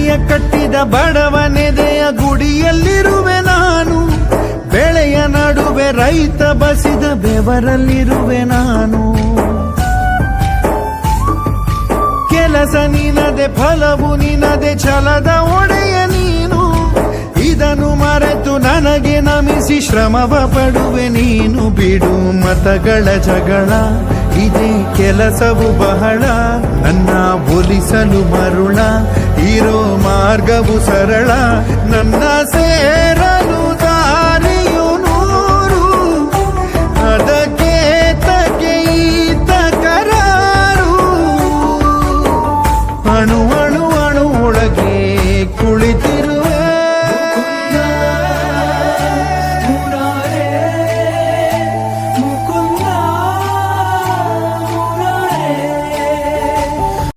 ಹೃದಯ ಕಟ್ಟಿದ ಬಡವನೆದೆಯ ಗುಡಿಯಲ್ಲಿರುವೆ ನಾನು. ಬೆಳೆಯ ನಡುವೆ ರೈತ ಬಸಿದ ಬೆವರಲ್ಲಿರುವೆ ನಾನು. ಕೆಲಸ ನಿನದೆ ಫಲವು ನಿನದೆ ಛಲದ ಒಡೆಯ ನೀನು. ಇದನ್ನು ಮರೆತು ನನಗೆ ನಮಿಸಿ ಶ್ರಮವ ಪಡುವೆ ನೀನು. ಬಿಡು ಮತಗಳ ಜಗಳ, ಇದೇ ಕೆಲಸವು ಬಹಳ. ನನ್ನ ಒಲಿಸಲು ಮರುಳ, ಇರೋ ಮಾರ್ಗವು ಸರಳ. ನನ್ನ ಸೇರ